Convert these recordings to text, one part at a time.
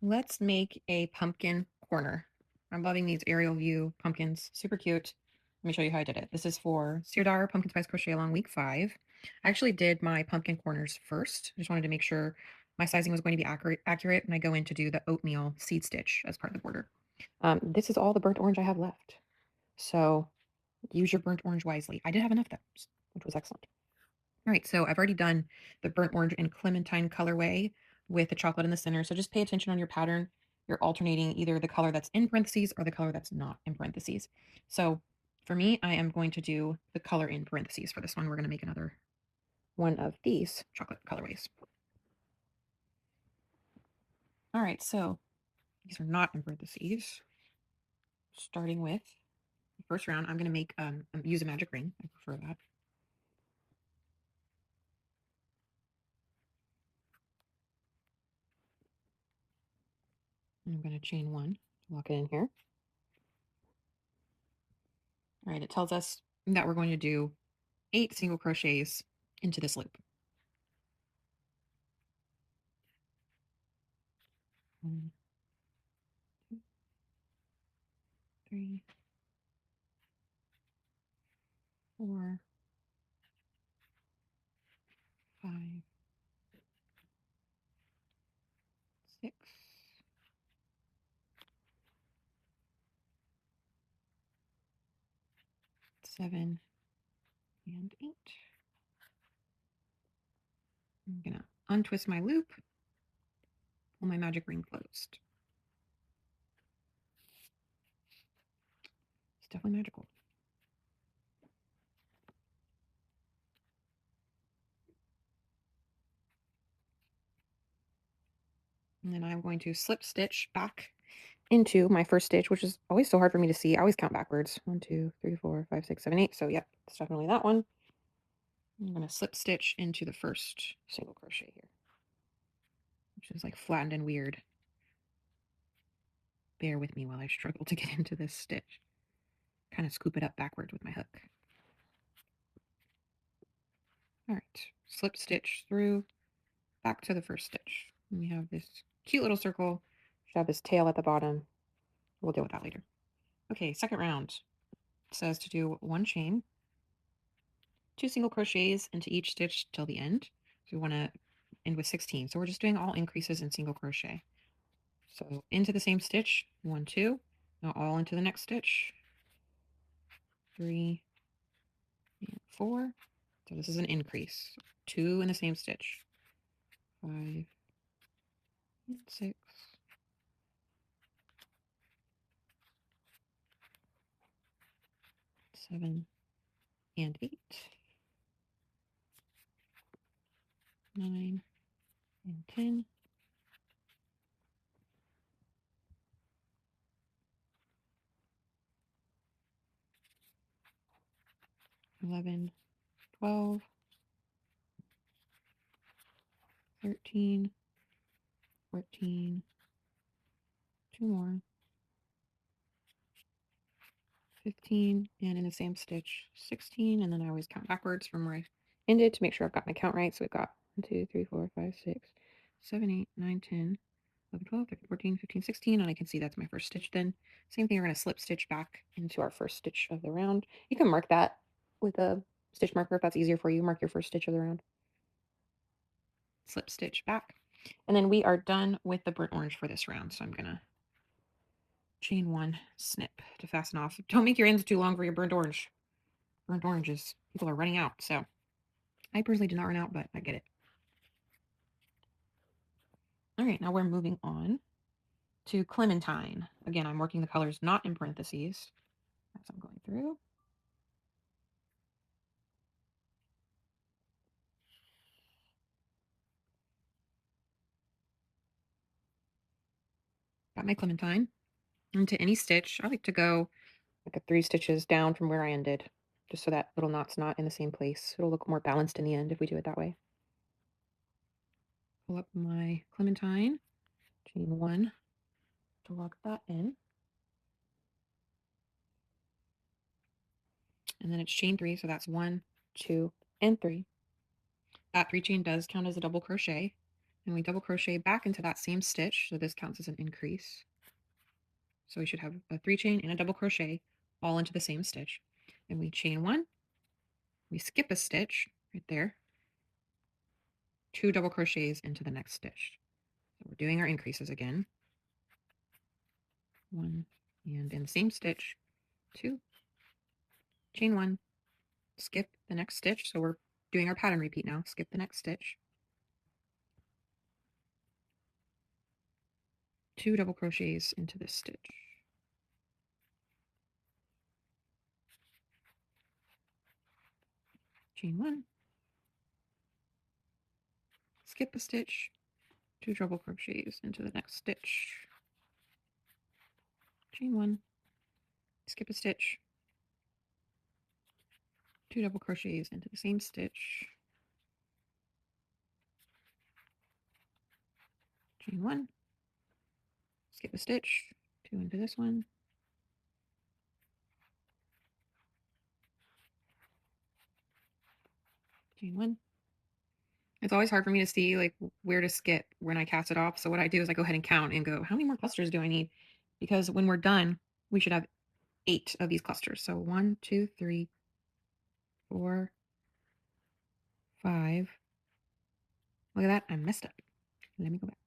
Let's make a pumpkin corner. I'm loving these aerial view pumpkins. Super cute. Let me show you how I did it. This is for Sirdar Pumpkin Spice Crochet Along week 5. I actually did my pumpkin corners first. I just wanted to make sure my sizing was going to be accurate when I go in to do the oatmeal seed stitch as part of the border. This is all the burnt orange I have left. So use your burnt orange wisely. I did have enough though, which was excellent. All right, so I've already done the burnt orange and clementine colorway with the chocolate in the center. So just pay attention on your pattern. You're alternating either the color that's in parentheses or the color that's not in parentheses. So for me, I am going to do the color in parentheses for this one. We're going to make another one of these chocolate colorways. All right, so these are not in parentheses. Starting with the first round, I'm going to make use a magic ring. I prefer that. I'm going to chain one to lock it in here. All right, it tells us that we're going to do 8 single crochets into this loop. 1, 2, 3, 4, 5, 6, 7, and 8. I'm going to untwist my loop, pull my magic ring closed. It's definitely magical. And then I'm going to slip stitch back into my first stitch, which is always so hard for me to see. I always count backwards. 1, 2, 3, 4, 5, 6, 7, 8. So yep, it's definitely that one. I'm going to slip stitch into the first single crochet here, which is like flattened and weird. Bear with me while I struggle to get into this stitch. Kind of scoop it up backwards with my hook. All right, slip stitch through, back to the first stitch. And we have this cute little circle. Should have this tail at the bottom. We'll deal with that later. Okay, second round. It says to do 1 chain, 2 single crochets into each stitch till the end. So we want to end with 16. So we're just doing all increases in single crochet. So into the same stitch, 1, 2. Now all into the next stitch. 3 and 4. So this is an increase. 2 in the same stitch. 5 and 6. 7 and 8. 9 and 10. 11, 12, 13, 14, 2 more, 15, and in the same stitch, 16, and then I always count backwards from where I ended to make sure I've got my count right. So we've got 1, 2, 3, 4, 5, 6, 7, 8, 9, 10, 11, 12, 13, 14, 15, 16, and I can see that's my first stitch then. Same thing, we're going to slip stitch back into our first stitch of the round. You can mark that with a stitch marker if that's easier for you. Mark your first stitch of the round. Slip stitch back. And then we are done with the burnt orange for this round. So I'm going to chain 1, snip to fasten off. Don't make your ends too long for your burnt orange. Burnt oranges, people are running out. So I personally did not run out, but I get it. All right, now we're moving on to Clementine. Again, I'm working the colors not in parentheses as I'm going through. Got my Clementine into any stitch. I like to go like a 3 stitches down from where I ended, just so that little knot's not in the same place. It'll look more balanced in the end if we do it that way. Pull up my Clementine, chain 1 to lock that in. And then it's chain 3, so that's 1, 2, and 3. That 3 chain does count as a double crochet. and we double crochet back into that same stitch. So this counts as an increase. So we should have a 3 chain and a double crochet all into the same stitch. And we chain 1, we skip a stitch right there, 2 double crochets into the next stitch. So we're doing our increases again. 1, and in the same stitch, 2, chain 1, skip the next stitch. So we're doing our pattern repeat now. Skip the next stitch, 2 double crochets into this stitch. Chain 1, skip a stitch, 2 double crochets into the next stitch. Chain 1, skip a stitch, 2 double crochets into the same stitch. Chain 1, skip a stitch, 2 into this one. Chain 1. It's always hard for me to see like where to skip when I cast it off. So what I do is I go ahead and count and go, how many more clusters do I need? Because when we're done, we should have 8 of these clusters. So 1, 2, 3, 4, 5. Look at that. I messed up. Let me go back.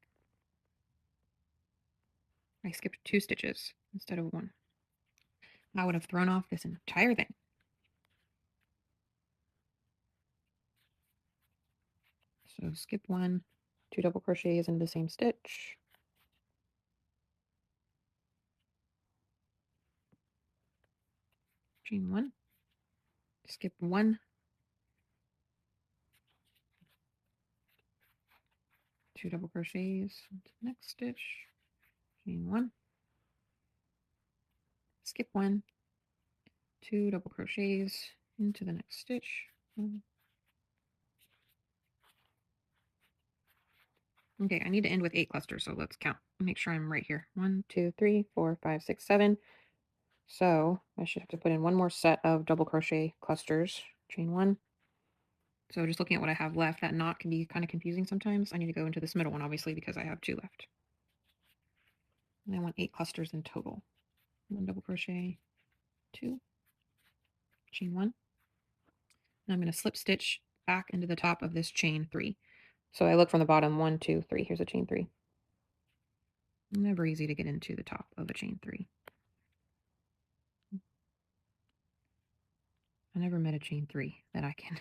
I skipped 2 stitches instead of 1. I would have thrown off this entire thing. So skip 1, 2 double crochets into the same stitch. Chain 1, skip 1, 2 double crochets into the next stitch. Chain 1, skip 1, 2 double crochets into the next stitch. Okay, I need to end with 8 clusters, so let's count. Make sure I'm right here. 1, 2, 3, 4, 5, 6, 7. So I should have to put in one more set of double crochet clusters. Chain 1. So just looking at what I have left, that knot can be kind of confusing sometimes. I need to go into this middle one, obviously, because I have 2 left. And I want 8 clusters in total. 1 double crochet, 2, chain 1. And I'm going to slip stitch back into the top of this chain 3. So I look from the bottom, 1, 2, 3. Here's a chain 3. Never easy to get into the top of a chain 3. I never met a chain 3 that I can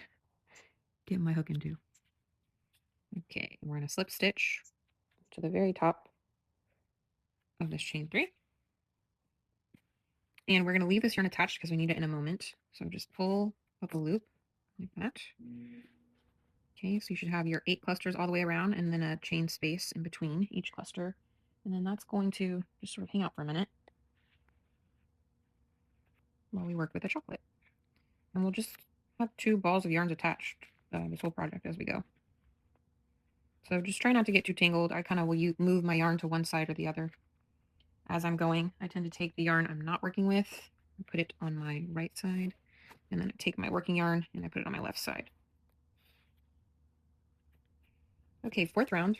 get my hook into. Okay, we're going to slip stitch to the very top of this chain 3. And we're going to leave this yarn attached because we need it in a moment. So just pull up a loop like that. Okay, so you should have your 8 clusters all the way around and then a chain space in between each cluster. And then that's going to just sort of hang out for a minute while we work with the chocolate. And we'll just have 2 balls of yarns attached this whole project as we go. So just try not to get too tangled. I kind of will move my yarn to one side or the other as I'm going. I tend to take the yarn I'm not working with and put it on my right side. And then I take my working yarn and I put it on my left side. Okay, 4th round,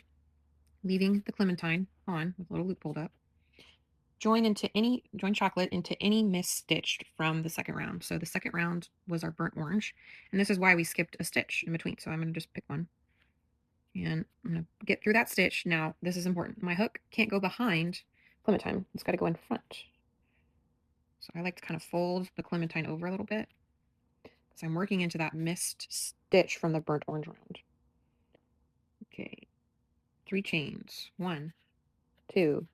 leaving the Clementine on with a little loop pulled up. Join chocolate into any misstitched from the 2nd round. So the 2nd round was our burnt orange, and this is why we skipped a stitch in between. So I'm going to just pick one, and I'm going to get through that stitch. Now, this is important. My hook can't go behind Clementine. It's got to go in front. So I like to kind of fold the Clementine over a little bit because I'm working into that missed stitch from the burnt orange round. Okay, 3 chains. 1, 2,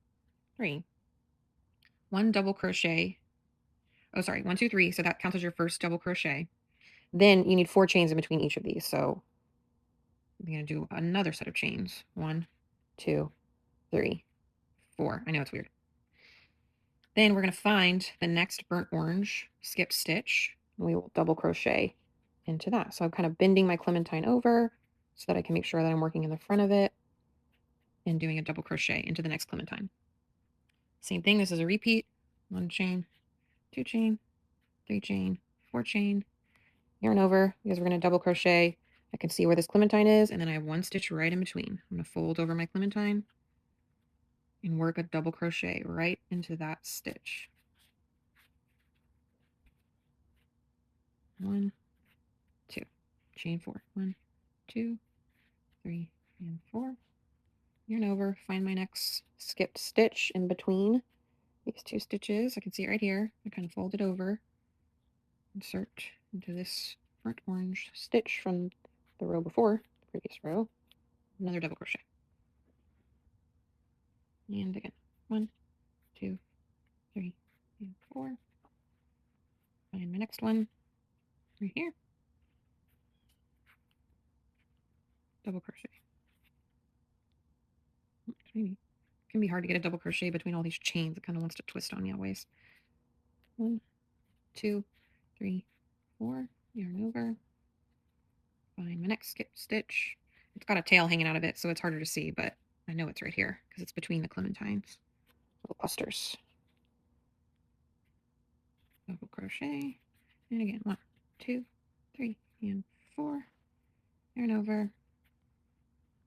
3. 1 double crochet. Oh, sorry, 1, 2, 3. So that counts as your first double crochet. Then you need 4 chains in between each of these. So I'm going to do another set of chains. 1, 2, 3, 4. I know it's weird. Then we're going to find the next burnt orange skipped stitch. And we will double crochet into that. So I'm kind of bending my Clementine over so that I can make sure that I'm working in the front of it and doing a double crochet into the next Clementine. Same thing. This is a repeat. 1 chain, 2 chain, 3 chain, 4 chain, yarn over because we're going to double crochet I can see where this Clementine is, and then I have one stitch right in between. I'm going to fold over my Clementine and work a double crochet right into that stitch. 1, 2, chain 4. 1, 2, 3, and 4. Yarn over, find my next skipped stitch in between these two stitches. I can see it right here. I kind of fold it over, insert into this burnt orange stitch from the row before, the previous row, another double crochet. And again, 1, 2, 3, and 4. Find my next one right here, double crochet. Maybe it can be hard to get a double crochet between all these chains. It kind of wants to twist on you always. 1, 2, 3, 4. Yarn over. Find my next skip stitch. It's got a tail hanging out of it, so it's harder to see, but I know it's right here because it's between the clementines. Little clusters. Double crochet. And again, 1, 2, 3, and 4. Yarn over.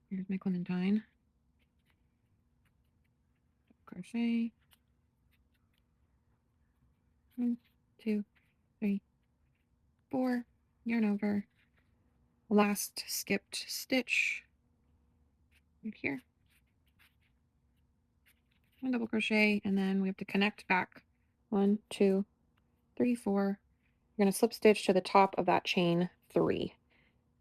Here's my clementine. Crochet. 1, 2, 3, 4. Yarn over. Last skipped stitch right here. One double crochet, and then we have to connect back. 1, 2, 3, 4. You're going to slip stitch to the top of that chain 3.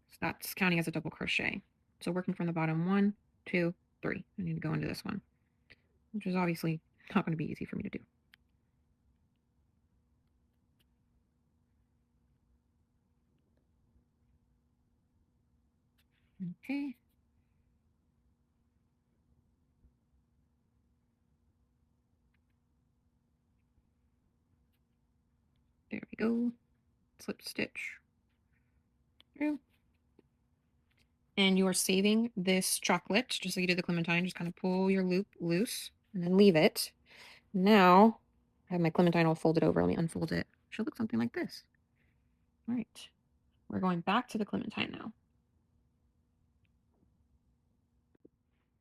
So that's counting as a double crochet. So working from the bottom, 1, 2, 3. I need to go into this one, which is obviously not going to be easy for me to do. Okay. There we go. Slip stitch through. And you are saving this chocolate, just like you did the clementine. Just kind of pull your loop loose and then leave it. Now, I have my clementine all folded over. Let me unfold it. It should look something like this. All right. We're going back to the clementine now.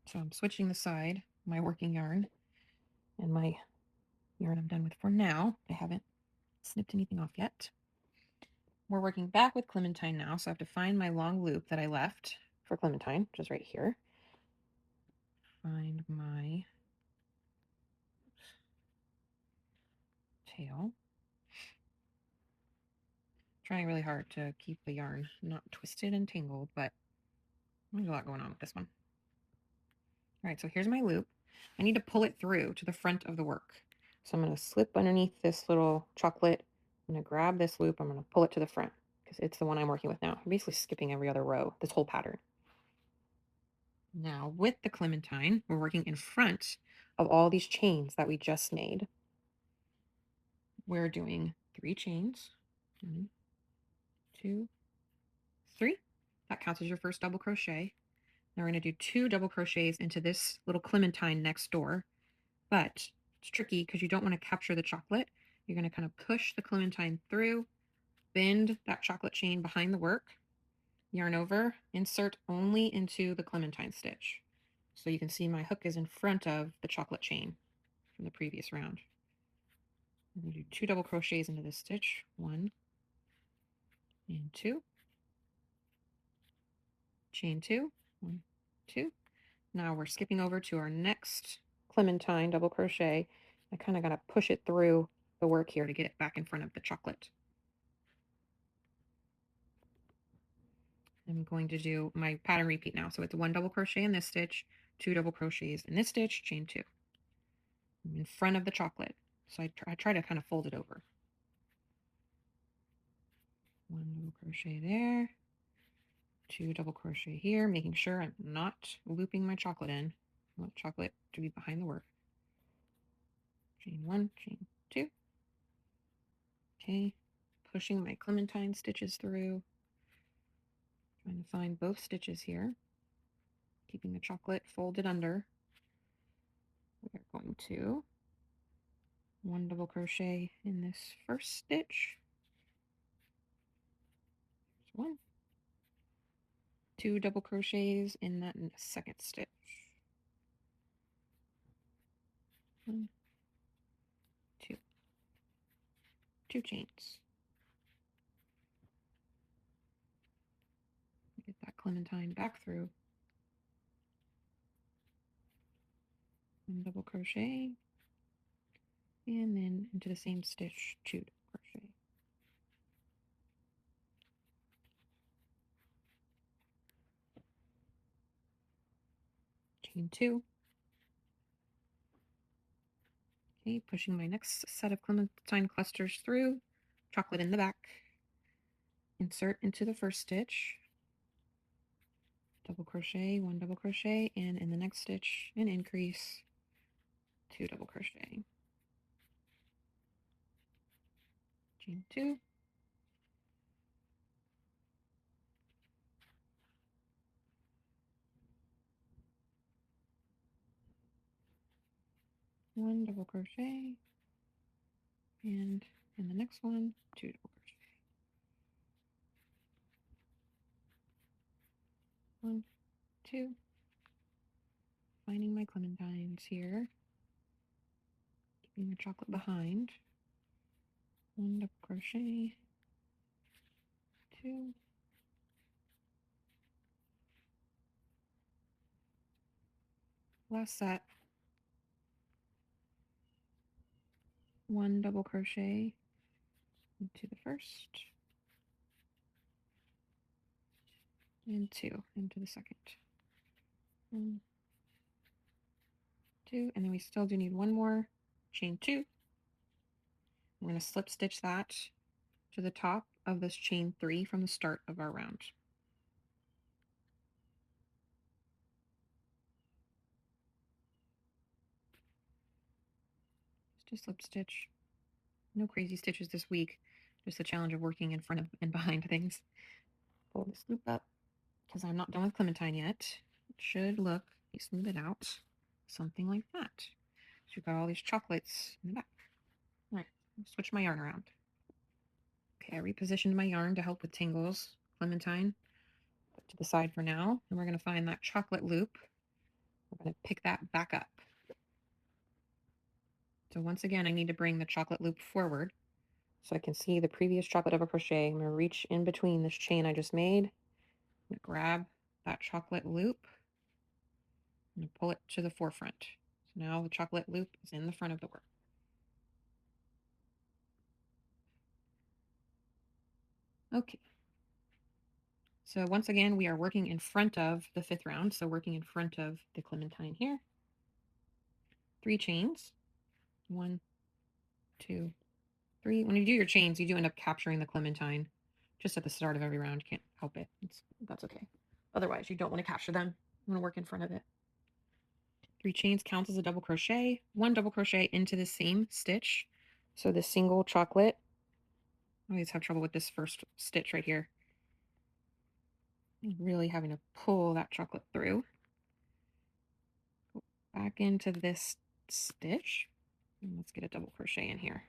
So I'm switching the side, my working yarn, and my yarn I'm done with for now. I haven't snipped anything off yet. We're working back with Clementine now, so I have to find my long loop that I left for Clementine, which is right here. Find my tail. Trying really hard to keep the yarn not twisted and tangled, but there's a lot going on with this one. All right, so here's my loop. I need to pull it through to the front of the work. So I'm going to slip underneath this little chocolate. I'm going to grab this loop. I'm going to pull it to the front because it's the one I'm working with now. I'm basically skipping every other row, this whole pattern. Now with the clementine, we're working in front of all these chains that we just made. We're doing 3 chains. 1, 2, 3. That counts as your first double crochet. Now we're going to do 2 double crochets into this little clementine next door, but it's tricky because you don't want to capture the chocolate. You're going to kind of push the clementine through, bend that chocolate chain behind the work, yarn over, insert only into the clementine stitch. So you can see my hook is in front of the chocolate chain from the previous round. I'm going to do 2 double crochets into this stitch, 1 and 2, chain 2, 1, 2. Now we're skipping over to our next clementine double crochet. I kind of got to push it through the work here to get it back in front of the chocolate. I'm going to do my pattern repeat now. So it's 1 double crochet in this stitch, 2 double crochets in this stitch, chain 2. I'm in front of the chocolate. So I try to kind of fold it over. 1 double crochet there, 2 double crochet here, making sure I'm not looping my chocolate in. I want chocolate to be behind the work. Chain 1, chain 2. Okay, pushing my clementine stitches through. Trying to find both stitches here. Keeping the chocolate folded under. We're going to 1 double crochet in this first stitch. There's 1. 2 double crochets in that second stitch. 1, 2, 2 chains. Get that Clementine back through. 1 double crochet, and then into the same stitch, 2 double crochet. Chain 2. Okay, pushing my next set of Clementine clusters through, chocolate in the back, insert into the first stitch, double crochet, 1 double crochet, and in the next stitch, an increase, 2 double crochet. Chain 2. One double crochet, and in the next one, 2 double crochet. 1, 2. Finding my clementines here, keeping the chocolate behind. 1 double crochet, 2. Last set. 1 double crochet into the first, and 2 into the second. 1, 2, and then we still do need one more. Chain 2. We're going to slip stitch that to the top of this chain 3 from the start of our round. Just a slip stitch. No crazy stitches this week. Just the challenge of working in front of and behind things. Pull this loop up because I'm not done with Clementine yet. It should look, you smooth it out, something like that. So you've got all these chocolates in the back. All right, switch my yarn around. Okay, I repositioned my yarn to help with tangles. Clementine, put to the side for now. And we're going to find that chocolate loop. We're going to pick that back up. So once again, I need to bring the chocolate loop forward so I can see the previous chocolate double crochet. I'm going to reach in between this chain I just made. I'm going to grab that chocolate loop and pull it to the forefront. So now the chocolate loop is in the front of the work. Okay. So once again, we are working in front of the 5th round. So working in front of the Clementine here. 3 chains. 1, 2, 3. When you do your chains, you do end up capturing the Clementine just at the start of every round. You can't help it. That's okay. Otherwise, you don't want to capture them. You want to work in front of it. 3 chains counts as a double crochet. 1 double crochet into the same stitch. So the single chocolate. I always have trouble with this first stitch right here. Really having to pull that chocolate through. Go back into this stitch. And let's get a double crochet in here.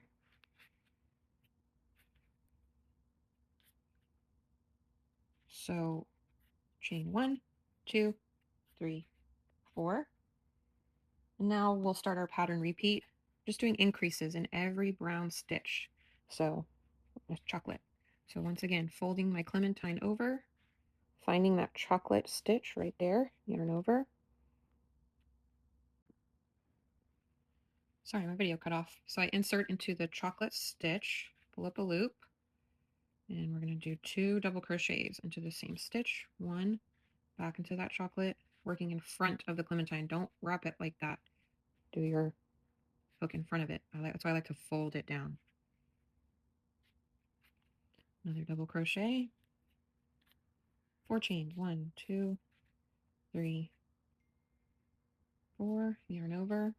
So chain 1, 2, 3, 4. And now we'll start our pattern repeat, just doing increases in every brown stitch. So chocolate. So once again, folding my Clementine over, finding that chocolate stitch right there, yarn over. Sorry, my video cut off. So I insert into the chocolate stitch, pull up a loop, and we're going to do 2 double crochets into the same stitch. 1, back into that chocolate, working in front of the Clementine. Don't wrap it like that. Do your hook in front of it. That's why I like to fold it down. Another double crochet. 4 chains. 1, 2, 3, 4. Yarn over.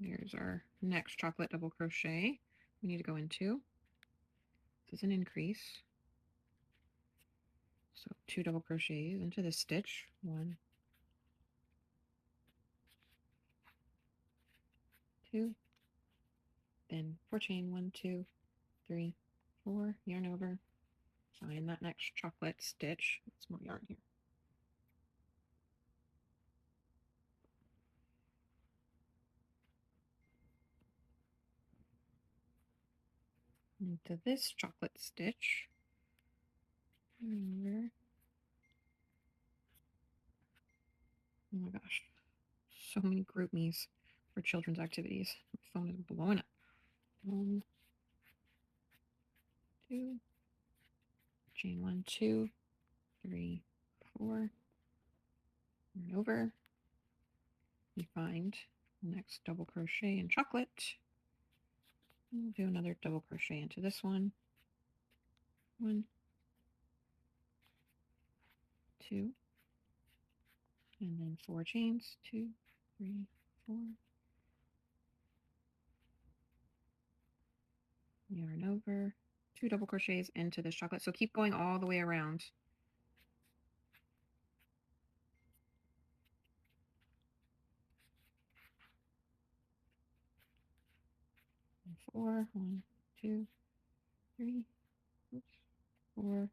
Here's our next chocolate double crochet. We need to go into. This is an increase. So 2 double crochets into this stitch. 1, 2. Then 4 chain. 1, 2, 3, 4. Yarn over. Find that next chocolate stitch. It's more yarn here. Into this chocolate stitch. Over. Oh my gosh. So many group me's for children's activities. My phone is blowing up. 1, 2, chain 1, 2, 3, 4, and over. You find the next double crochet in chocolate. We'll do another double crochet into this one. 1, 2, and then 4 chains. 2, 3, 4. Yarn over. 2 double crochets into this chocolate. So keep going all the way around. And 4. 1, 2, 3, oops, 4.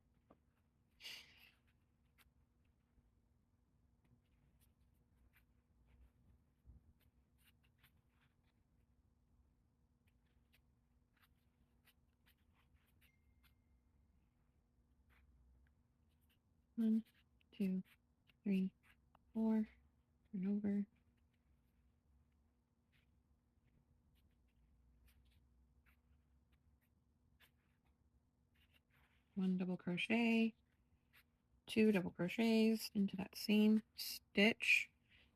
1, 2, 3, 4. Turn over. 1 double crochet, 2 double crochets into that same stitch,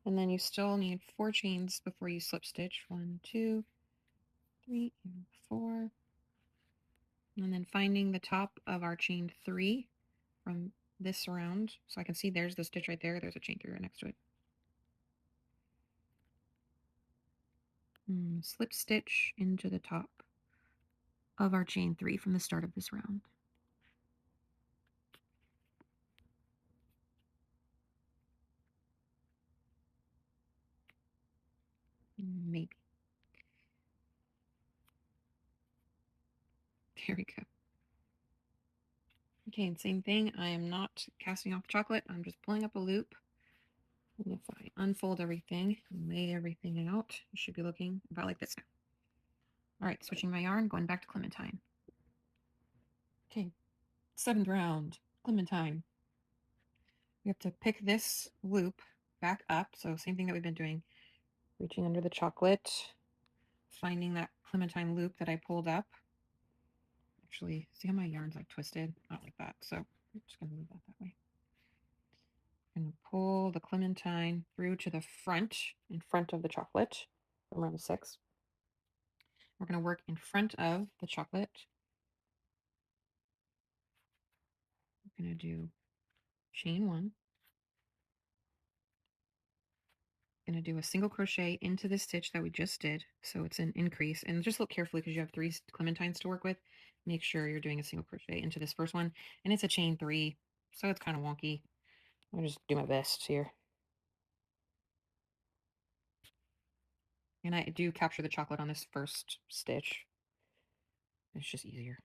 and then you still need 4 chains before you slip stitch. 1, 2, 3, and 4, and then finding the top of our chain 3 from this round. So I can see there's the stitch right there. There's a chain 3 right next to it. Slip stitch into the top of our chain 3 from the start of this round. Maybe. There we go. Okay, and same thing. I am not casting off chocolate. I'm just pulling up a loop. And if I unfold everything and lay everything out, it should be looking about like this now. All right, switching my yarn, going back to Clementine. Okay, 7th round, Clementine. We have to pick this loop back up. So same thing that we've been doing. Reaching under the chocolate, finding that Clementine loop that I pulled up. Actually, see how my yarn's like twisted? Not like that. So I'm just going to leave that that way. I'm going to pull the Clementine through to the front, in front of the chocolate from round 6. We're going to work in front of the chocolate. We're going to do chain 1. Going to do a single crochet into the stitch that we just did. So it's an increase. And just look carefully because you have 3 Clementines to work with. Make sure you're doing a single crochet into this first one. And it's a chain 3. So it's kind of wonky. I'll just do my best here. And I do capture the chocolate on this first stitch. It's just easier.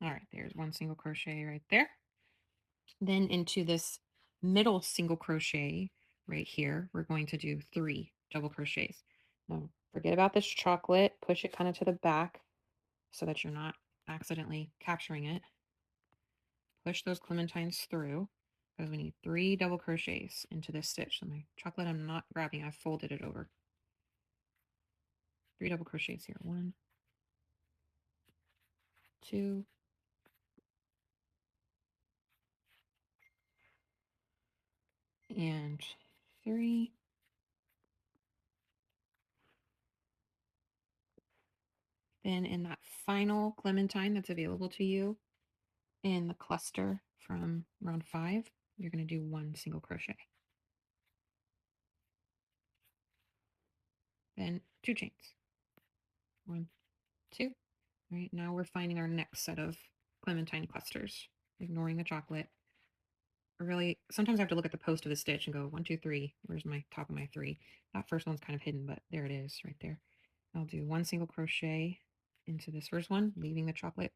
All right, there's 1 single crochet right there. Then into this middle single crochet right here, we're going to do 3 double crochets. Now, forget about this chocolate. Push it kind of to the back so that you're not accidentally capturing it. Push those clementines through because we need 3 double crochets into this stitch. So my chocolate I'm not grabbing, I've folded it over. 3 double crochets here. 1, 2, and 3. Then in that final clementine that's available to you in the cluster from round 5, you're going to do 1 single crochet. Then 2 chains. 1, 2. All right, now we're finding our next set of clementine clusters, ignoring the chocolate. Really, sometimes I have to look at the post of the stitch and go 1, 2, 3. Where's my top of my 3? That first one's kind of hidden, but there it is right there. I'll do 1 single crochet into this first one, leaving the chocolate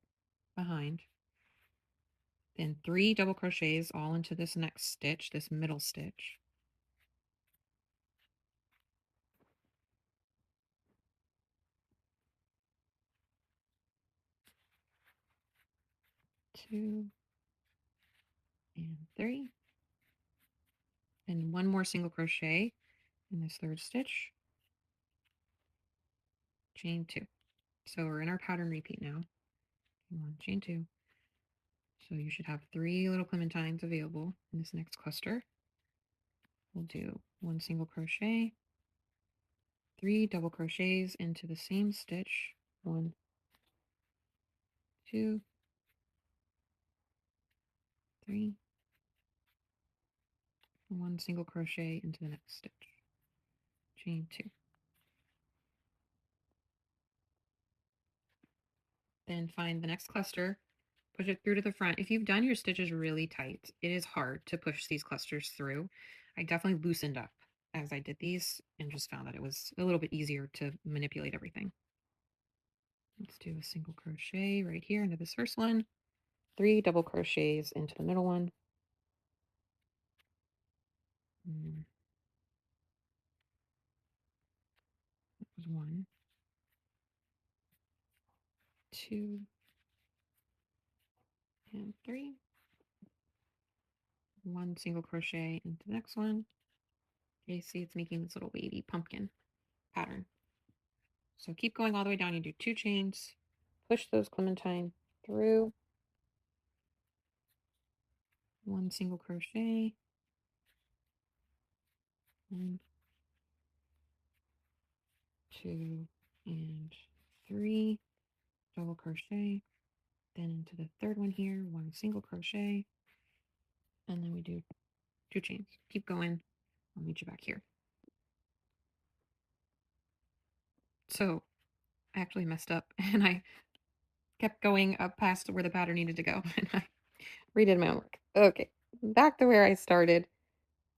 behind. Then 3 double crochets all into this next stitch, this middle stitch. Two and 3. Then 1 more single crochet in this third stitch, chain 2. So we're in our pattern repeat now. 1, chain 2. So you should have 3 little clementines available in this next cluster. We'll do 1 single crochet, 3 double crochets into the same stitch, 1, 2, 3, 1 single crochet into the next stitch, chain 2. Then find the next cluster, push it through to the front. If you've done your stitches really tight, it is hard to push these clusters through. I definitely loosened up as I did these and just found that it was a little bit easier to manipulate everything. Let's do a single crochet right here into this first one, 3 double crochets into the middle one. That was 1, 2, and 3. 1 single crochet into the next one. Okay, see it's making this little wavy pumpkin pattern. So keep going all the way down. You do 2 chains, push those clementine through, 1 single crochet, 1, 2, and 3 double crochet. Then into the third one here, 1 single crochet, and then we do 2 chains. Keep going. I'll meet you back here. So I actually messed up and I kept going up past where the pattern needed to go and I redid my own work. Okay, back to where I started.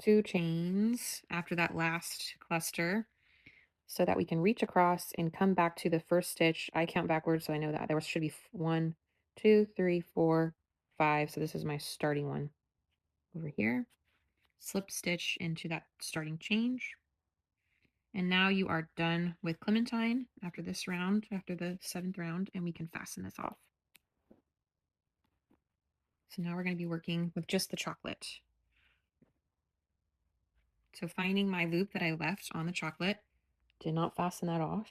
2 chains after that last cluster so that we can reach across and come back to the first stitch. I count backwards so I know that there should be 1, 2, 3, 4, 5. So this is my starting one over here. Slip stitch into that starting chain. And now you are done with Clementine after this round, after the 7th round, and we can fasten this off. So now we're going to be working with just the chocolate. So finding my loop that I left on the chocolate, did not fasten that off.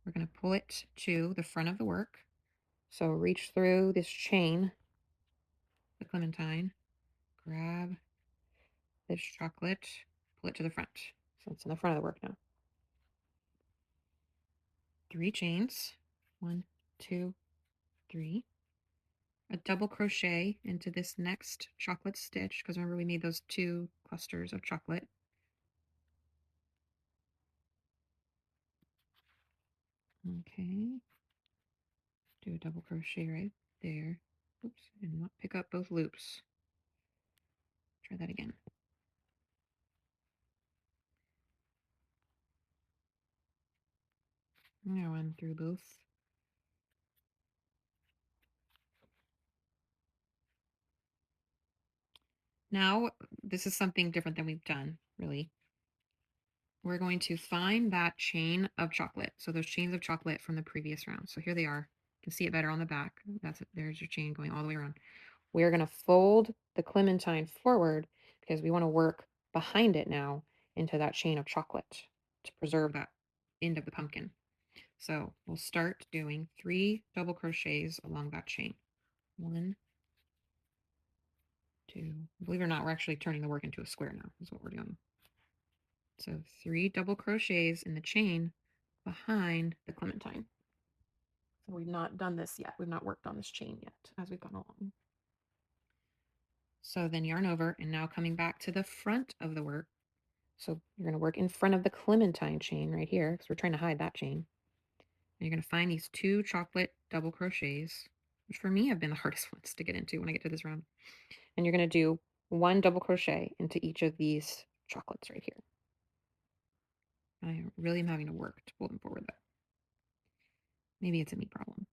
We're going to pull it to the front of the work. So reach through this chain, the Clementine, grab this chocolate, pull it to the front. So it's in the front of the work now. 3 chains, 1, 2, 3. A double crochet into this next chocolate stitch, because remember we made those 2 clusters of chocolate. Okay. Do a double crochet right there. Oops, I did not pick up both loops. Try that again. I went through both. Now, this is something different than we've done, really. We're going to find that chain of chocolate. So those chains of chocolate from the previous round. So here they are. You can see it better on the back. That's it. There's your chain going all the way around. We're going to fold the Clementine forward because we want to work behind it now into that chain of chocolate to preserve that end of the pumpkin. So we'll start doing 3 double crochets along that chain. 1, 2. Believe it or not, we're actually turning the work into a square now, is what we're doing. So 3 double crochets in the chain behind the Clementine. So we've not done this yet. We've not worked on this chain yet as we've gone along. So then yarn over, and now coming back to the front of the work. So you're going to work in front of the Clementine chain right here because we're trying to hide that chain. And you're going to find these 2 chocolate double crochets, which for me have been the hardest ones to get into when I get to this round. And you're going to do 1 double crochet into each of these chocolates right here. I really am having to work to pull them forward though. Maybe it's a me problem.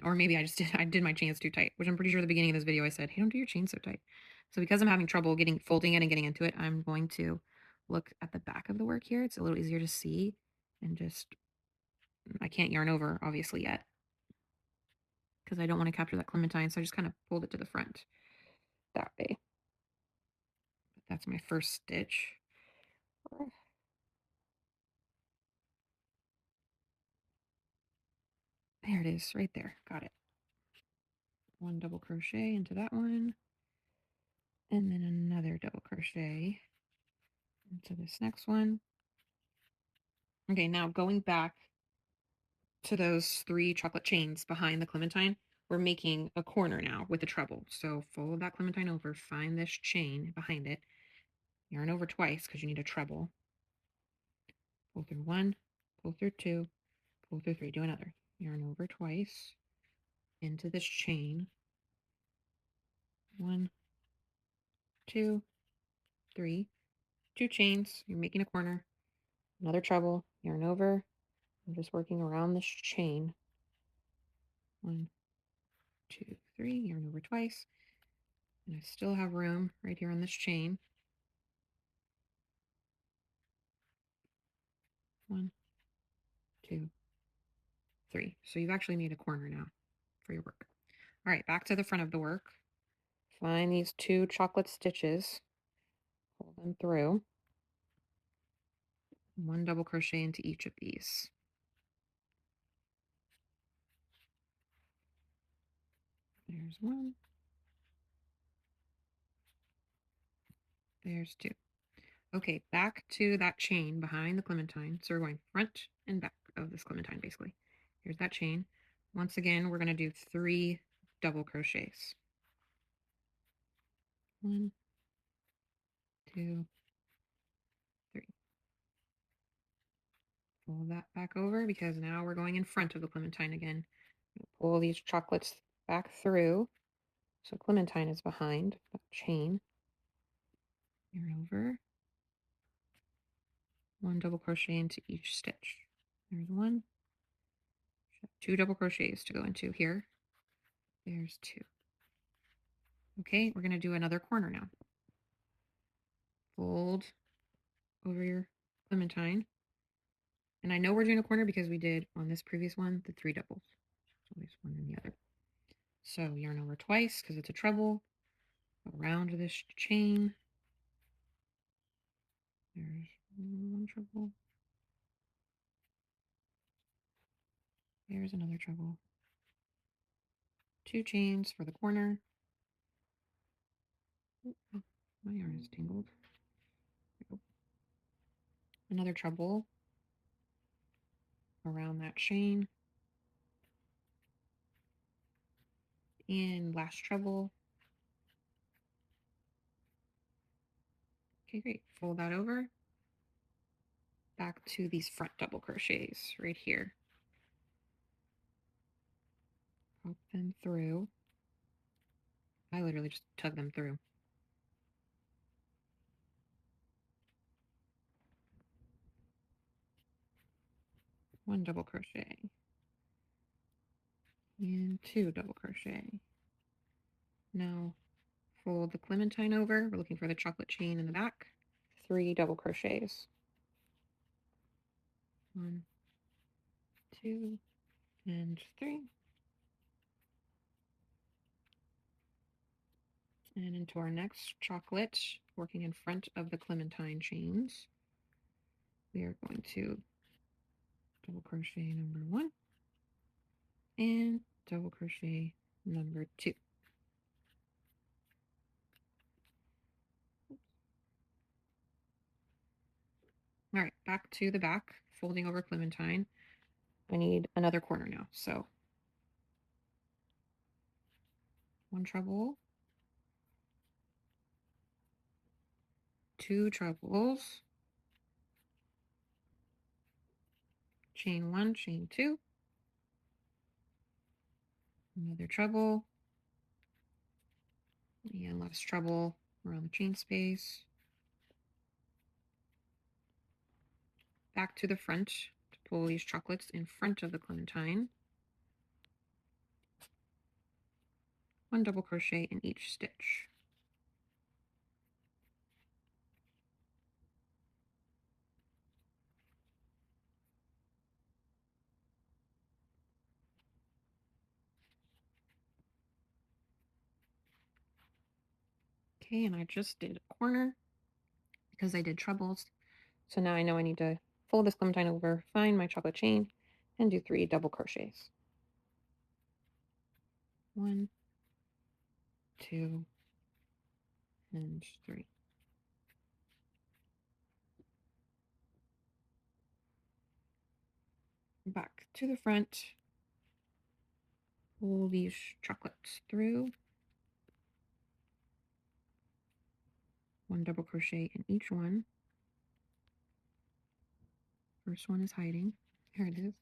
Or maybe I did my chains too tight, which I'm pretty sure at the beginning of this video I said, hey, don't do your chains so tight. So because I'm having trouble folding it and getting into it, I'm going to look at the back of the work here. It's a little easier to see, and I can't yarn over obviously yet because I don't want to capture that Clementine. So I just kind of pulled it to the front that way. But that's my first stitch. There it is, right there. Got it. One double crochet into that one, and then another double crochet into this next one. Okay, now going back to those 3 chocolate chains behind the Clementine, we're making a corner now with a treble. So fold that Clementine over, find this chain behind it, yarn over twice because you need a treble. Pull through 1, pull through 2, pull through 3, do another. Yarn over twice into this chain. 1, 2, 3, 2 chains. You're making a corner. Another treble, yarn over. I'm just working around this chain. 1, 2, 3, yarn over twice. And I still have room right here on this chain. 1, 2, 3. So you've actually made a corner now for your work. All right, back to the front of the work. Find these 2 chocolate stitches, pull them through. 1 double crochet into each of these. There's 1. There's 2. Okay, back to that chain behind the Clementine. So we're going front and back of this Clementine, basically. Here's that chain. Once again, we're going to do 3 double crochets. 1, 2, 3. Pull that back over because now we're going in front of the Clementine again. Pull these chocolates back through. So Clementine is behind that chain. Yarn over. 1 double crochet into each stitch. There's 1. 2 double crochets to go into here. There's 2. Okay, we're going to do another corner now. Fold over your Clementine. And I know we're doing a corner because we did on this previous one the 3 doubles. So always one and the other. So yarn over twice because it's a treble. Around this chain. There's 1 treble. There's another treble. 2 chains for the corner. Oh, my yarn is tangled. Another treble around that chain. And last treble. Okay, great. Fold that over. Back to these front double crochets right here. Pop them through. I literally just tug them through. One double crochet. And 2 double crochet. Now fold the Clementine over. We're looking for the chocolate chain in the back. 3 double crochets. 1, 2, and 3. And into our next chocolate, working in front of the Clementine chains, we are going to double crochet number 1 and double crochet number 2. All right, back to the back, folding over Clementine. I need another corner now. So 1 treble, 2 trebles, chain 1, chain 2, another treble, and last treble around the chain space. Back to the front to pull these chocolates in front of the Clementine. 1 double crochet in each stitch. Okay, and I just did a corner because I did trebles. So now I know I need to fold this Clementine over, find my chocolate chain, and do 3 double crochets. 1, 2, and 3. Back to the front, pull these chocolates through, 1 double crochet in each one. First one is hiding. Here it is.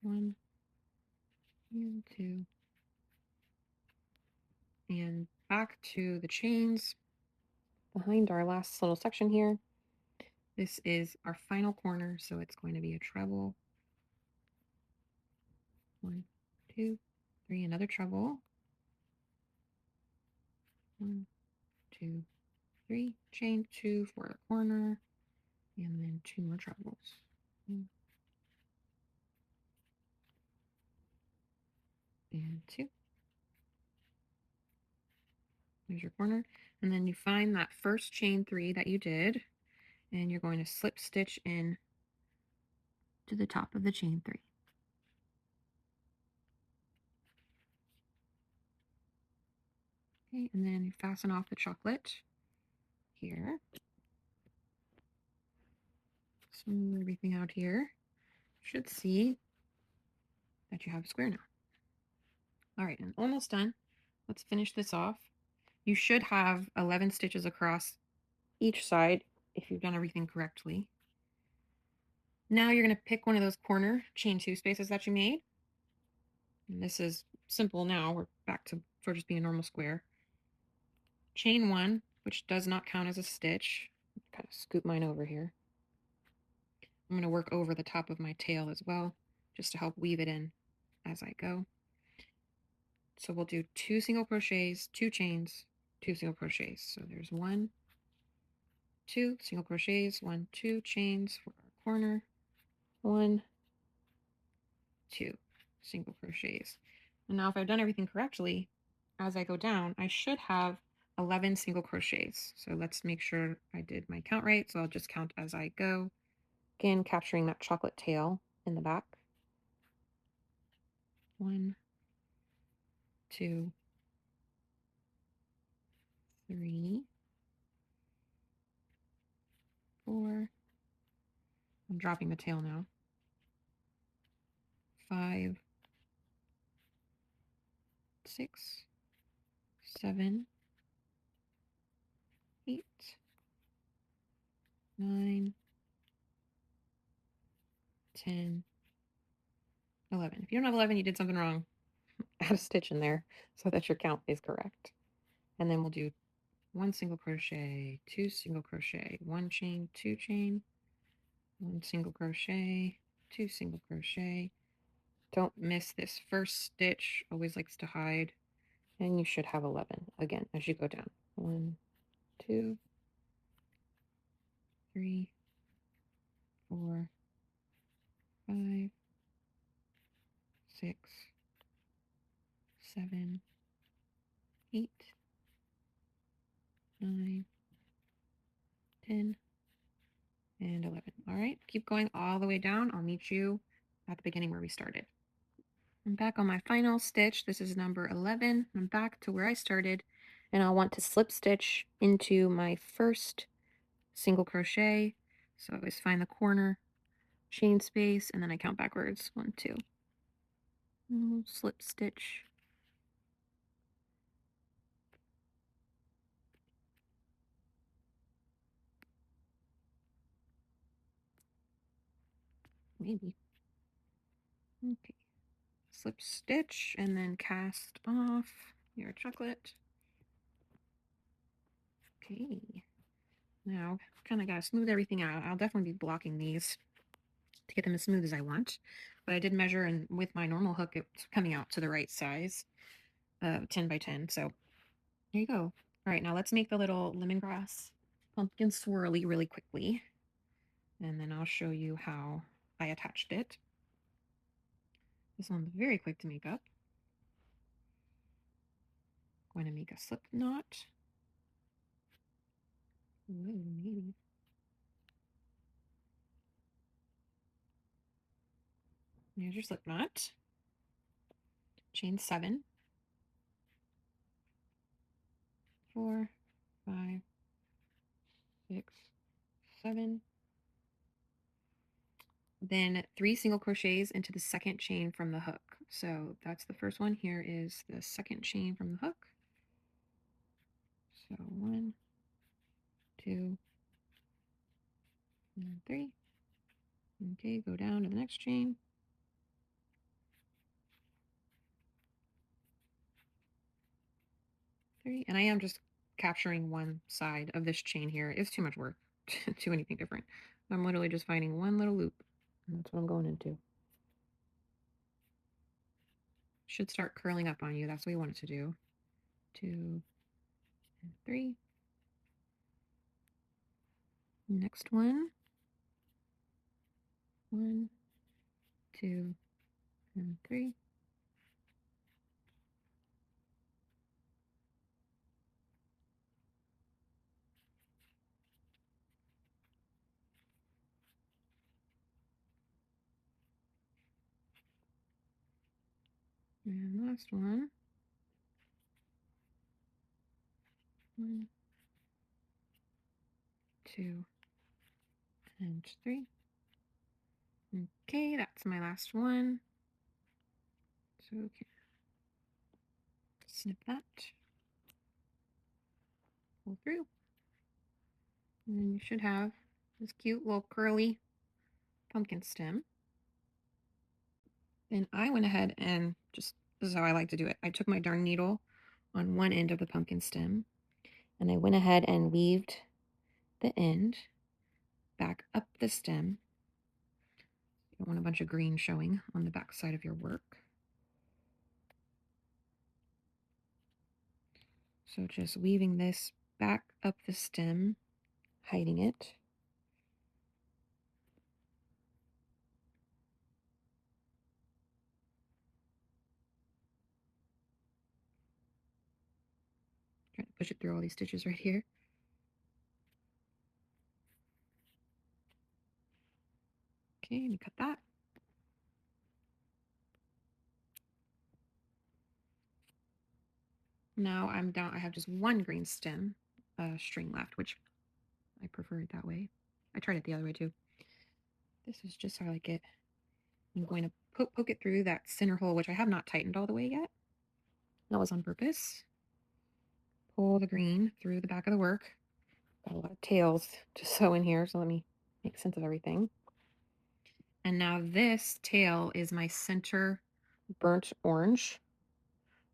1 and 2. And back to the chains behind our last little section here. This is our final corner, so it's going to be a treble. 1, 2, 3, another treble. 1, 2, 3, chain 2 for the corner, and then 2 more trebles. 1 and 2. There's your corner. And then you find that first chain 3 that you did, and you're going to slip stitch in to the top of the chain 3. Okay, and then fasten off the chocolate here. Smooth everything out here. Should see that you have a square now. All right, and almost done. Let's finish this off. You should have 11 stitches across each side if you've done everything correctly. Now you're going to pick one of those corner chain 2 spaces that you made. And this is simple now. We're back to for just being a normal square. Chain 1, which does not count as a stitch. Kind of scoop mine over here. I'm going to work over the top of my tail as well, just to help weave it in as I go. So we'll do 2 single crochets, 2 chains, 2 single crochets. So there's 1, 2 single crochets, 1, 2 chains for our corner, 1, 2 single crochets. And now if I've done everything correctly, as I go down, I should have 11 single crochets. So let's make sure I did my count right. So I'll just count as I go. Again, capturing that chocolate tail in the back. 1, 2, 3, 4. I'm dropping the tail now. 5, 6, 7, 8, 9, 10, 11. If you don't have 11, you did something wrong. Add a stitch in there so that your count is correct. And then we'll do 1 single crochet, 2 single crochet, 1 chain, 2 chain, 1 single crochet, 2 single crochet. Don't miss this first stitch, always likes to hide. And you should have 11 again as you go down. 1, 2, 3, 4, 5, 6, 7, 8, 9, 10, and 11. All right, keep going all the way down. I'll meet you at the beginning where we started. I'm back on my final stitch. This is number 11. I'm back to where I started, and I'll want to slip stitch into my first single crochet. So I always find the corner, chain space, and then I count backwards. 1, 2. Slip stitch. Maybe. Okay. Slip stitch and then cast off your chocolate. Okay. Now, kind of got to smooth everything out. I'll definitely be blocking these to get them as smooth as I want. But I did measure, and with my normal hook, it's coming out to the right size, 10 by 10. So there you go. All right, now let's make the little lemongrass pumpkin swirly really quickly. And then I'll show you how I attached it. This one's very quick to make up. Going to make a slip knot. Ooh, maybe. There's your slip knot. Chain 7, 4, 5, 6, 7. Then 3 single crochets into the second chain from the hook. So that's the first one. Here is the second chain from the hook. So 1, 2, and 3. Okay, go down to the next chain. 3. And I am just capturing one side of this chain here. It's too much work to do anything different. I'm literally just finding one little loop. And that's what I'm going into. Should start curling up on you. That's what we want it to do. 2 and 3. Next one. 1, 2, and 3. And last one. 1, 2, and 3. Okay, that's my last one. So okay, snip that, pull through, and then you should have this cute little curly pumpkin stem. Then I went ahead and just, this is how I like to do it. I took my darn needle on one end of the pumpkin stem, and I went ahead and weaved the end back up the stem. You don't want a bunch of green showing on the back side of your work. So just weaving this back up the stem, hiding it. Trying to push it through all these stitches right here. Okay, let me cut that. Now I'm down, I have just one green stem string left, which I prefer it that way. I tried it the other way too. This is just how I like it. I'm going to poke it through that center hole, which I have not tightened all the way yet. That was on purpose. Pull the green through the back of the work. Got a lot of tails to sew in here, so let me make sense of everything. And now this tail is my center burnt orange.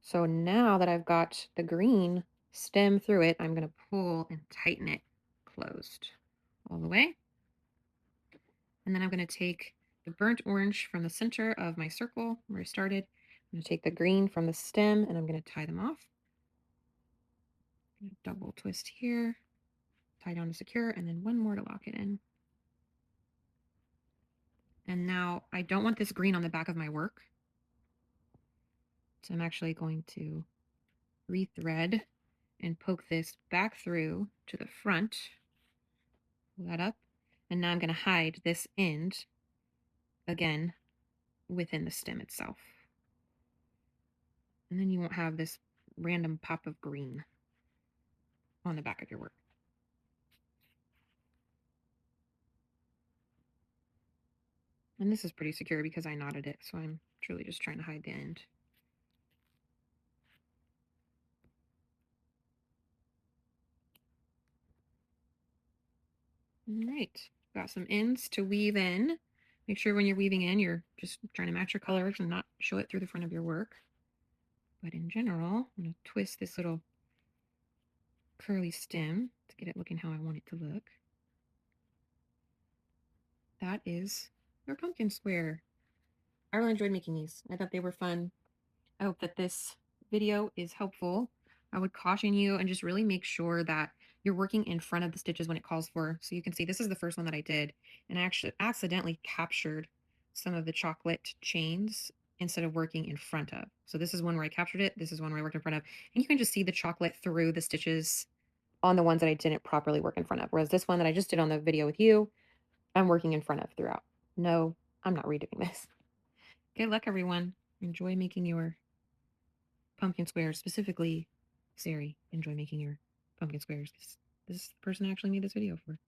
So now that I've got the green stem through it, I'm going to pull and tighten it closed all the way. And then I'm going to take the burnt orange from the center of my circle where I started. I'm going to take the green from the stem and I'm going to tie them off. Double twist here, tie down to secure, and then one more to lock it in. And now I don't want this green on the back of my work. So I'm actually going to rethread and poke this back through to the front. Pull that up. And now I'm going to hide this end again within the stem itself. And then you won't have this random pop of green on the back of your work. And this is pretty secure because I knotted it, so I'm truly just trying to hide the end. All right, got some ends to weave in. Make sure when you're weaving in, you're just trying to match your colors and not show it through the front of your work. But in general, I'm going to twist this little curly stem to get it looking how I want it to look. That is your pumpkin square. I really enjoyed making these. I thought they were fun. I hope that this video is helpful. I would caution you and just really make sure that you're working in front of the stitches when it calls for. So you can see this is the first one that I did, and I actually accidentally captured some of the chocolate chains instead of working in front of. So this is one where I captured it. This is one where I worked in front of. And you can just see the chocolate through the stitches on the ones that I didn't properly work in front of. Whereas this one that I just did on the video with you, I'm working in front of throughout. No, I'm not redoing this. Good luck, everyone. Enjoy making your pumpkin squares. Specifically, Sari, enjoy making your pumpkin squares. This is the person I actually made this video for.